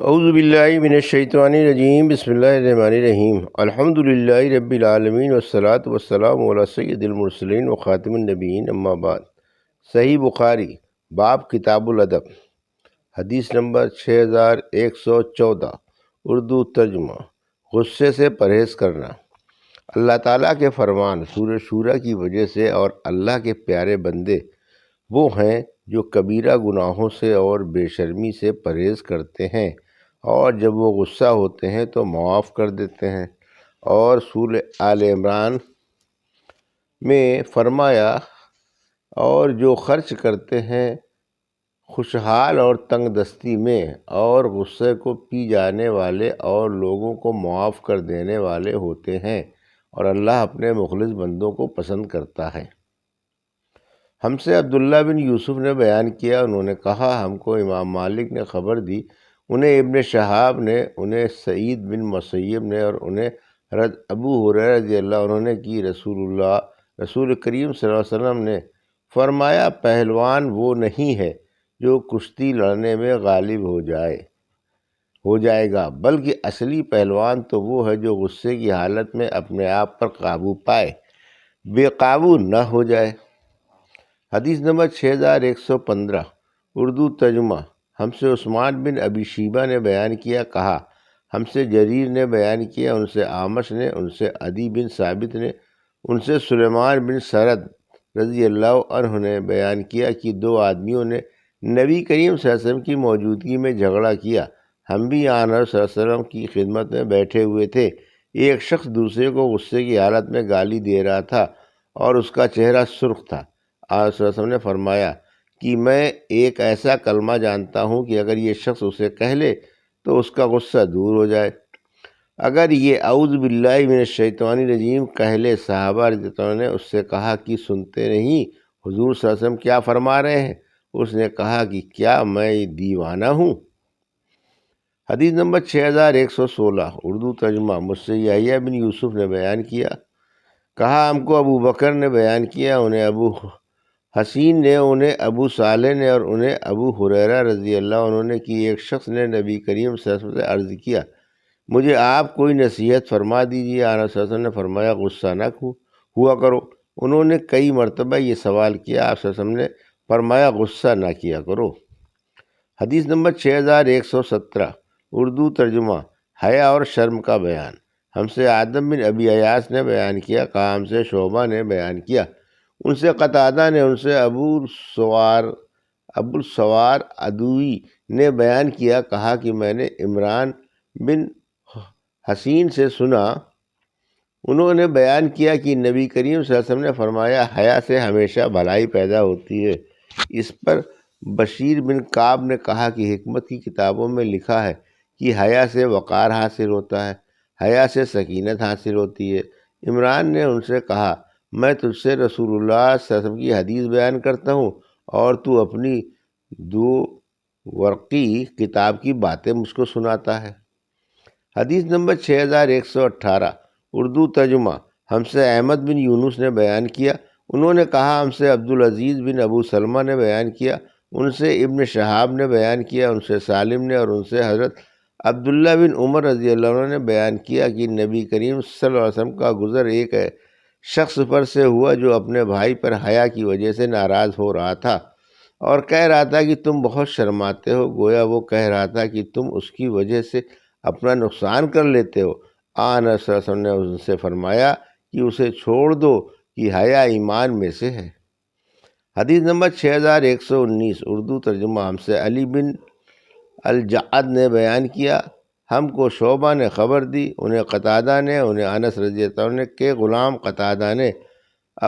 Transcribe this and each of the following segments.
اعوذ باللہ من الشیطان الرجیم، بسم اللہ الرحمن الرحیم۔ الحمد للہ رب العالمین والصلاة والسلام علی سید المرسلین وخاتم النبیین، اما بعد۔ صحیح بخاری، باب کتاب الادب، حدیث نمبر 6114، اردو ترجمہ۔ غصے سے پرہیز کرنا۔ اللہ تعالیٰ کے فرمان سورہ شورى کی وجہ سے اور اللہ کے پیارے بندے وہ ہیں جو کبیرہ گناہوں سے اور بے شرمی سے پرہیز کرتے ہیں، اور جب وہ غصہ ہوتے ہیں تو معاف کر دیتے ہیں۔ اور سورہ آل عمران میں فرمایا، اور جو خرچ کرتے ہیں خوشحال اور تنگ دستی میں، اور غصے کو پی جانے والے اور لوگوں کو معاف کر دینے والے ہوتے ہیں، اور اللہ اپنے مخلص بندوں کو پسند کرتا ہے۔ ہم سے عبداللہ بن یوسف نے بیان کیا، انہوں نے کہا ہم کو امام مالک نے خبر دی، انہیں ابن شہاب نے، انہیں سعید بن مسیب نے، اور انہیں حضرت ابو ہریرہ رضی اللہ عنہ نے کہ رسول کریم صلی اللہ علیہ وسلم نے فرمایا، پہلوان وہ نہیں ہے جو کشتی لڑنے میں غالب ہو جائے گا، بلکہ اصلی پہلوان تو وہ ہے جو غصے کی حالت میں اپنے آپ پر قابو پائے، بے قابو نہ ہو جائے۔ حدیث نمبر 6115، اردو ترجمہ۔ ہم سے عثمان بن ابی شیبہ نے بیان کیا، کہا ہم سے جریر نے بیان کیا، ان سے اعمش نے، ان سے عدی بن ثابت نے، ان سے سلیمان بن سرد رضی اللہ عنہ نے بیان کیا کہ دو آدمیوں نے نبی کریم صلی اللہ علیہ وسلم کی موجودگی میں جھگڑا کیا۔ ہم بھی آن صلی اللہ علیہ وسلم کی خدمت میں بیٹھے ہوئے تھے۔ ایک شخص دوسرے کو غصے کی حالت میں گالی دے رہا تھا اور اس کا چہرہ سرخ تھا۔ آن صلی اللہ علیہ وسلم نے فرمایا کہ میں ایک ایسا کلمہ جانتا ہوں کہ اگر یہ شخص اسے کہہ لے تو اس کا غصہ دور ہو جائے۔ اگر یہ اعوذ باللہ من الشیطان الرجیم کہہ لے، صحابہ رضی اللہ عنہ نے اس سے کہا کہ سنتے نہیں حضور صلی اللہ علیہ وسلم کیا فرما رہے ہیں؟ اس نے کہا کہ کیا میں دیوانہ ہوں؟ حدیث نمبر 6116، اردو ترجمہ۔ مجھ سے یحییٰ بن یوسف نے بیان کیا، کہا ہم کو ابو بکر نے بیان کیا، انہیں ابو حسین نے، انہیں ابو صالح نے، اور انہیں ابو ہریرہ رضی اللہ عنہ نے کہ ایک شخص نے نبی کریم صلی اللہ علیہ وسلم سے عرض کیا، مجھے آپ کوئی نصیحت فرما دیجیے۔ آن صلی اللہ علیہ وسلم نے فرمایا، غصہ نہ ہوا کرو۔ انہوں نے کئی مرتبہ یہ سوال کیا، آپ صلی اللہ علیہ وسلم نے فرمایا، غصہ نہ کیا کرو۔ حدیث نمبر 6117، اردو ترجمہ۔ حیا اور شرم کا بیان۔ ہم سے آدم بن ابی ایاس نے بیان کیا، کہا ہم سے شعبہ نے بیان کیا، ان سے قتادہ نے، ان سے ابو السوار ادوی نے بیان کیا، کہا کہ میں نے عمران بن حسین سے سنا، انہوں نے بیان کیا کہ نبی کریم صلی اللہ علیہ وسلم نے فرمایا، حیا سے ہمیشہ بھلائی پیدا ہوتی ہے۔ اس پر بشیر بن کعب نے کہا کہ حکمت کی کتابوں میں لکھا ہے کہ حیا سے وقار حاصل ہوتا ہے، حیا سے سکینت حاصل ہوتی ہے۔ عمران نے ان سے کہا، میں تجھ سے رسول اللہ صلی اللہ علیہ وسلم کی حدیث بیان کرتا ہوں اور تو اپنی دو ورقی کتاب کی باتیں مجھ کو سناتا ہے۔ حدیث نمبر 6118، اردو ترجمہ۔ ہم سے احمد بن یونس نے بیان کیا، انہوں نے کہا ہم سے عبدالعزیز بن ابو سلمہ نے بیان کیا، ان سے ابن شہاب نے بیان کیا، ان سے سالم نے، اور ان سے حضرت عبداللہ بن عمر رضی اللہ عنہ نے بیان کیا کہ نبی کریم صلی اللہ علیہ وسلم کا گزر ایک شخص پر سے ہوا جو اپنے بھائی پر حیا کی وجہ سے ناراض ہو رہا تھا اور کہہ رہا تھا کہ تم بہت شرماتے ہو، گویا وہ کہہ رہا تھا کہ تم اس کی وجہ سے اپنا نقصان کر لیتے ہو۔ آن صلی اللہ علیہ وسلم نے ان سے فرمایا کہ اسے چھوڑ دو کہ حیا ایمان میں سے ہے۔ حدیث نمبر 6119، اردو ترجمہ۔ ہم سے علی بن الجعد نے بیان کیا، ہم کو شعبہ نے خبر دی، انہیں قتادہ نے، انہیں انس رضی اللہ عنہ کے غلام قتادہ نے،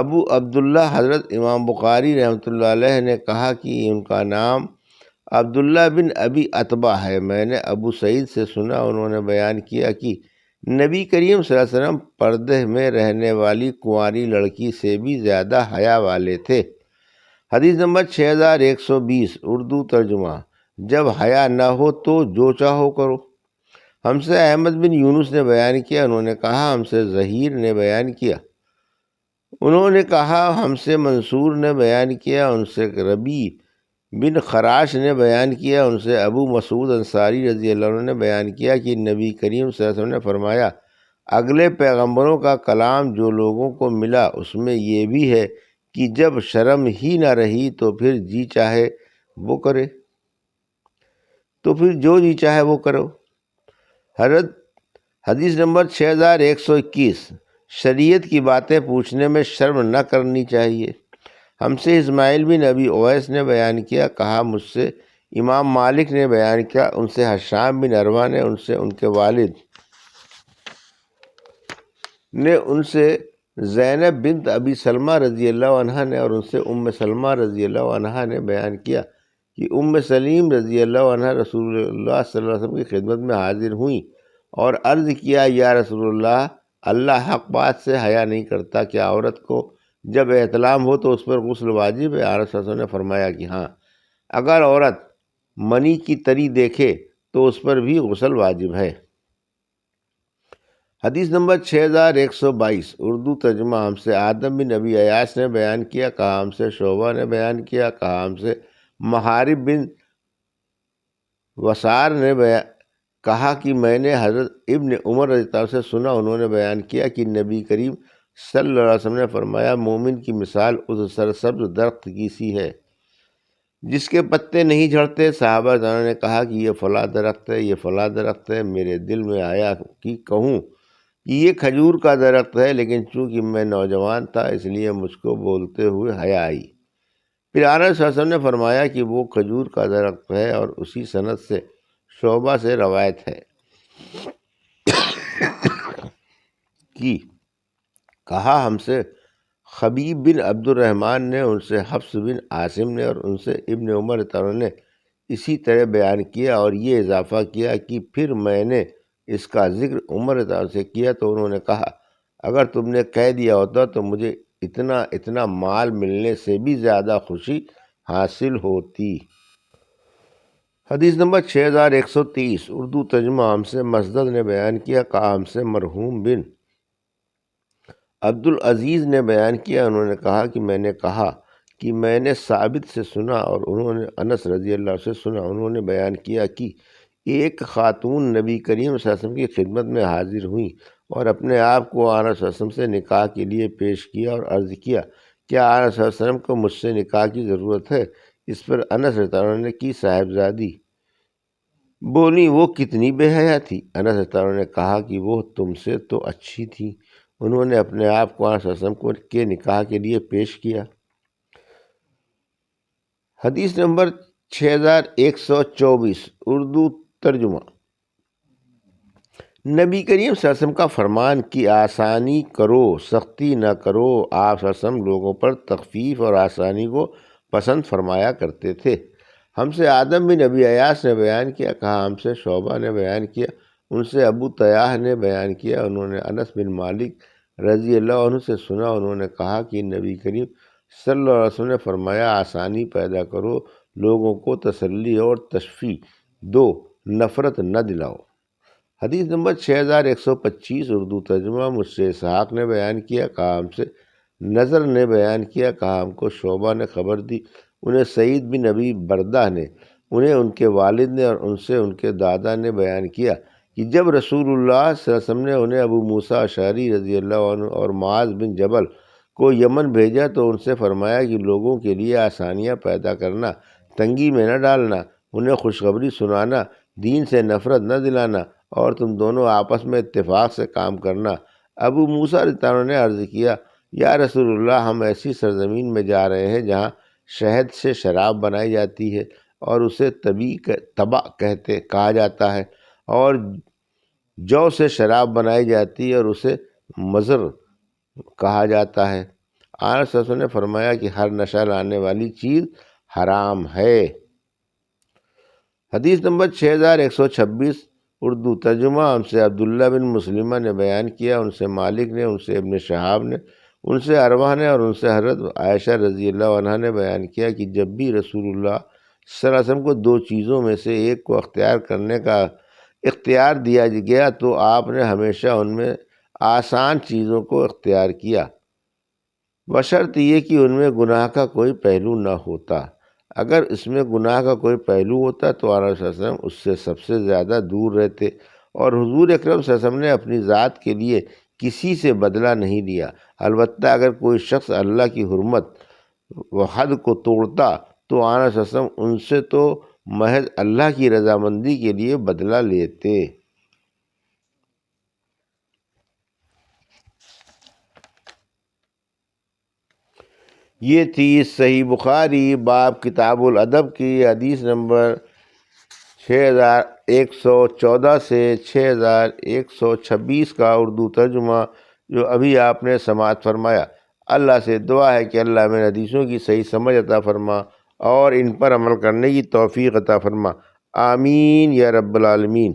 ابو عبداللہ حضرت امام بخاری رحمۃ اللہ علیہ نے کہا کہ ان کا نام عبداللہ بن ابی عتبہ ہے، میں نے ابو سعید سے سنا، انہوں نے بیان کیا کہ نبی کریم صلی اللہ علیہ وسلم پردے میں رہنے والی کنواری لڑکی سے بھی زیادہ حیا والے تھے۔ حدیث نمبر 6120، اردو ترجمہ۔ جب حیا نہ ہو تو جو چاہو کرو۔ ہم سے احمد بن یونس نے بیان کیا، انہوں نے کہا ہم سے ظہیر نے بیان کیا، انہوں نے کہا ہم سے منصور نے بیان کیا، ان سے ربی بن خراش نے بیان کیا، ان سے ابو مسعود انصاری رضی اللہ عنہ نے بیان کیا کہ نبی کریم صلی اللہ علیہ وسلم نے فرمایا، اگلے پیغمبروں کا کلام جو لوگوں کو ملا اس میں یہ بھی ہے کہ جب شرم ہی نہ رہی تو پھر جی چاہے وہ کرے، تو پھر جو جی چاہے وہ کرو۔ حدیث نمبر 6121، شریعت کی باتیں پوچھنے میں شرم نہ کرنی چاہیے۔ ہم سے اسماعیل بن ابی اویس نے بیان کیا، کہا مجھ سے امام مالک نے بیان کیا، ان سے حشام بن عروہ نے، ان سے ان کے والد نے، ان سے زینب بنت ابی سلمہ رضی اللہ عنہ نے، اور ان سے ام سلمہ رضی اللہ عنہ نے بیان کیا کہ ام سلیم رضی اللہ عنہ رسول اللہ صلی اللہ علیہ وسلم کی خدمت میں حاضر ہوئیں اور عرض کیا، یا رسول اللہ، اللہ حق بات سے حیا نہیں کرتا، کہ عورت کو جب احتلام ہو تو اس پر غسل واجب ہے؟ آپ صلی اللہ علیہ وسلم نے فرمایا کہ ہاں، اگر عورت منی کی تری دیکھے تو اس پر بھی غسل واجب ہے۔ حدیث نمبر 6122، اردو ترجمہ۔ ہم سے آدم بن ابی ایاس نے بیان کیا، کہا ہم سے شعبہ نے بیان کیا، کہا ہم سے محارب بن وسار نے کہا کہ میں نے حضرت ابن عمر رضی اللہ عنہ سے سنا، انہوں نے بیان کیا کہ نبی کریم صلی اللہ علیہ وسلم نے فرمایا، مومن کی مثال اس سرسبز درخت کی سی ہے جس کے پتے نہیں جھڑتے۔ صحابہ کرام نے کہا کہ یہ فلاں درخت ہے، یہ فلاں درخت ہے۔ میرے دل میں آیا کہ کہوں کہ یہ کھجور کا درخت ہے، لیکن چونکہ میں نوجوان تھا اس لیے مجھ کو بولتے ہوئے حیا آئی۔ پھر آنس صلی اللہ علیہ وسلم نے فرمایا کہ وہ کھجور کا درخت ہے، اور اسی سند سے شعبہ سے روایت ہے کہ کہا ہم سے خبیب بن عبد الرحمن نے، ان سے حفص بن عاصم نے، اور ان سے ابن عمر رضی اللہ عنہ نے اسی طرح بیان کیا، اور یہ اضافہ کیا کہ پھر میں نے اس کا ذکر عمر رضی اللہ عنہ سے کیا تو انہوں نے کہا، اگر تم نے کہہ دیا ہوتا تو مجھے اتنا مال ملنے سے بھی زیادہ خوشی حاصل ہوتی۔ حدیث نمبر 6130، اردو ترجمہ۔ ہم سے مسدد نے بیان کیا، کہا ہم سے مرحوم بن عبد العزیز نے بیان کیا، انہوں نے کہا کہ میں نے کہا کہ میں نے ثابت سے سنا، اور انہوں نے انس رضی اللہ عنہ سے سنا، انہوں نے بیان کیا کہ ایک خاتون نبی کریم صلی اللہ علیہ وسلم کی خدمت میں حاضر ہوئیں اور اپنے آپ کو آنس صلی اللہ علیہ وسلم سے نکاح کے لیے پیش کیا اور عرض کیا، کیا آنس صلی اللہ علیہ وسلم کو مجھ سے نکاح کی ضرورت ہے؟ اس پر انس رضی اللہ عنہ نے کی صاحبزادی بولی، وہ کتنی بے حیا تھی؟ انس رضی اللہ عنہ نے کہا کہ وہ تم سے تو اچھی تھی۔ انہوں نے اپنے آپ کو آنس صلی اللہ علیہ وسلم کے نکاح کے لیے پیش کیا۔ حدیث نمبر 6124، اردو ترجمہ۔ نبی کریم صلی اللہ علیہ وسلم کا فرمان کہ آسانی کرو، سختی نہ کرو۔ آپ صلی اللہ علیہ وسلم لوگوں پر تخفیف اور آسانی کو پسند فرمایا کرتے تھے۔ ہم سے آدم بن ابی ایاس نے بیان کیا، کہا ہم سے شعبہ نے بیان کیا، ان سے ابو طیاح نے بیان کیا، انہوں نے انس بن مالک رضی اللہ عنہ سے سنا، انہوں نے کہا کہ نبی کریم صلی اللہ علیہ وسلم نے فرمایا، آسانی پیدا کرو، لوگوں کو تسلی اور تشفیع دو، نفرت نہ دلاؤ۔ حدیث نمبر 6125، اردو ترجمہ۔ مجھ سے اسحاق نے بیان کیا، کہا ہم سے نظر نے بیان کیا، کہا ہم کو شعبہ نے خبر دی، انہیں سعید بن ابی بردہ نے، انہیں ان کے والد نے، اور ان سے ان کے دادا نے بیان کیا کہ جب رسول اللہ صلی اللہ علیہ وسلم نے انہیں ابو موسیٰ اشعری رضی اللہ عنہ اور معاذ بن جبل کو یمن بھیجا تو ان سے فرمایا کہ لوگوں کے لیے آسانیاں پیدا کرنا، تنگی میں نہ ڈالنا، انہیں خوشخبری سنانا، دین سے نفرت نہ دلانا، اور تم دونوں آپس میں اتفاق سے کام کرنا۔ ابو موسیٰ رضی اللہ عنہ نے عرض کیا، یا رسول اللہ، ہم ایسی سرزمین میں جا رہے ہیں جہاں شہد سے شراب بنائی جاتی ہے اور اسے تبع کہا جاتا ہے، اور جو سے شراب بنائی جاتی ہے اور اسے مزر کہا جاتا ہے۔ آنس صلی اللہ علیہ وسلم نے فرمایا کہ ہر نشہ لانے والی چیز حرام ہے۔ حدیث نمبر 6126، اردو ترجمہ۔ ہم سے عبداللہ بن مسلمہ نے بیان کیا، ان سے مالک نے، ان سے ابن شہاب نے، ان سے عروہ نے، اور ان سے حضرت عائشہ رضی اللہ عنہا نے بیان کیا کہ جب بھی رسول اللہ صلی اللہ علیہ وسلم کو دو چیزوں میں سے ایک کو اختیار کرنے کا اختیار دیا گیا تو آپ نے ہمیشہ ان میں آسان چیزوں کو اختیار کیا، بشرط یہ کہ ان میں گناہ کا کوئی پہلو نہ ہوتا۔ اگر اس میں گناہ کا کوئی پہلو ہوتا تو آن صلی اللہ علیہ وسلم اس سے سب سے زیادہ دور رہتے، اور حضور اکرم صلی اللہ علیہ وسلم نے اپنی ذات کے لیے کسی سے بدلہ نہیں لیا۔ البتہ اگر کوئی شخص اللہ کی حرمت و حد کو توڑتا تو آن صلی اللہ علیہ وسلم ان سے تو محض اللہ کی رضامندی کے لیے بدلہ لیتے۔ یہ تھی صحیح بخاری باب کتاب الادب کی حدیث نمبر 6114 سے 6126 کا اردو ترجمہ، جو ابھی آپ نے سماعت فرمایا۔ اللہ سے دعا ہے کہ اللہ میرے حدیثوں کی صحیح سمجھ عطا فرما اور ان پر عمل کرنے کی توفیق عطا فرما، آمین یا رب العالمین۔